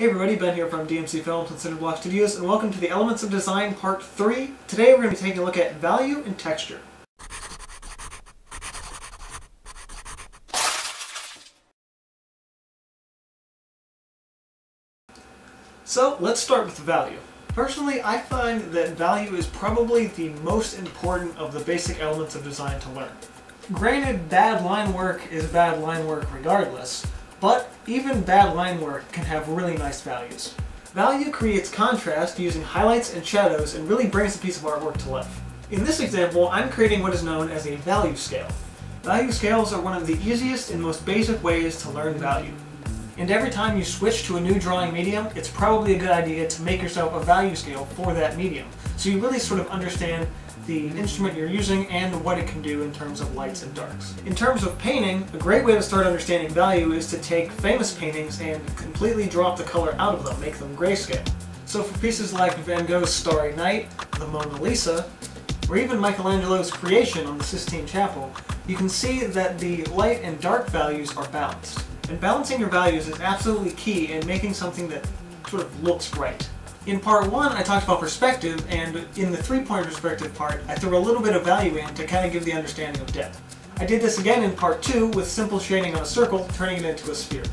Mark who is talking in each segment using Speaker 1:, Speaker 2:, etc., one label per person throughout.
Speaker 1: Hey everybody, Ben here from DMC Films and Cinderblock Studios, and welcome to the Elements of Design Part 3. Today we're going to be taking a look at value and texture. So let's start with value. Personally, I find that value is probably the most important of the basic elements of design to learn. Granted, bad line work is bad line work regardless, but even bad line work can have really nice values. Value creates contrast using highlights and shadows and really brings a piece of artwork to life. In this example, I'm creating what is known as a value scale. Value scales are one of the easiest and most basic ways to learn value. And every time you switch to a new drawing medium, it's probably a good idea to make yourself a value scale for that medium, so you really sort of understand the instrument you're using and what it can do in terms of lights and darks. In terms of painting, a great way to start understanding value is to take famous paintings and completely drop the color out of them, make them grayscale. So for pieces like Van Gogh's Starry Night, the Mona Lisa, or even Michelangelo's Creation on the Sistine Chapel, you can see that the light and dark values are balanced. And balancing your values is absolutely key in making something that sort of looks right. In part 1, I talked about perspective, and in the three-point perspective part, I threw a little bit of value in to kind of give the understanding of depth. I did this again in part 2 with simple shading on a circle, turning it into a sphere.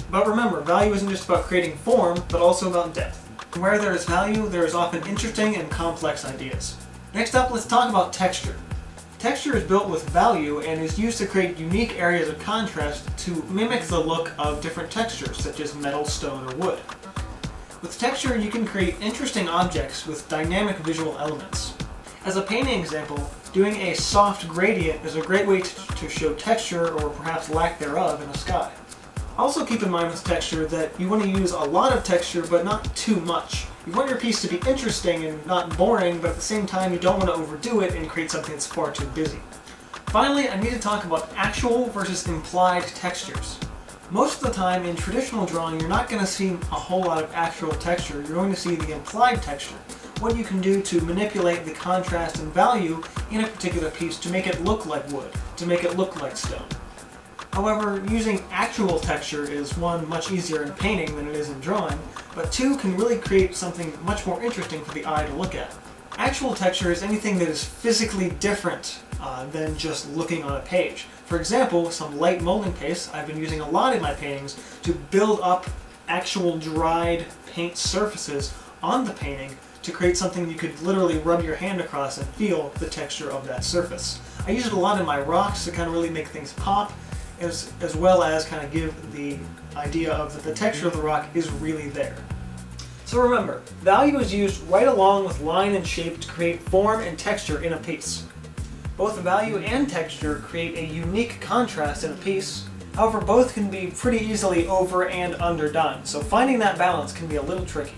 Speaker 1: But remember, value isn't just about creating form, but also about depth. And where there is value, there is often interesting and complex ideas. Next up, let's talk about texture. Texture is built with value and is used to create unique areas of contrast to mimic the look of different textures, such as metal, stone, or wood. With texture, you can create interesting objects with dynamic visual elements. As a painting example, doing a soft gradient is a great way to show texture, or perhaps lack thereof, in a sky. Also keep in mind with texture that you want to use a lot of texture, but not too much. You want your piece to be interesting and not boring, but at the same time you don't want to overdo it and create something that's far too busy. Finally, I need to talk about actual versus implied textures. Most of the time in traditional drawing, you're not going to see a whole lot of actual texture. You're going to see the implied texture. What you can do to manipulate the contrast and value in a particular piece to make it look like wood, to make it look like stone. However, using actual texture is, one, much easier in painting than it is in drawing, but two, can really create something much more interesting for the eye to look at. Actual texture is anything that is physically different than just looking on a page. For example, some light molding paste I've been using a lot in my paintings to build up actual dried paint surfaces on the painting to create something you could literally rub your hand across and feel the texture of that surface. I use it a lot in my rocks to kind of really make things pop, as well as kind of give the idea of that the texture of the rock is really there. So remember, value is used right along with line and shape to create form and texture in a piece. Both value and texture create a unique contrast in a piece. However, both can be pretty easily over and underdone, so finding that balance can be a little tricky.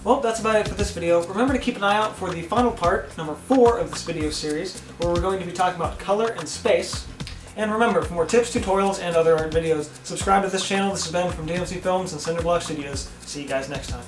Speaker 1: Well, that's about it for this video. Remember to keep an eye out for the final part, number 4 of this video series, where we're going to be talking about color and space. And remember, for more tips, tutorials, and other art videos, subscribe to this channel. This has Ben from DMC Films and Cinderblock Studios. See you guys next time.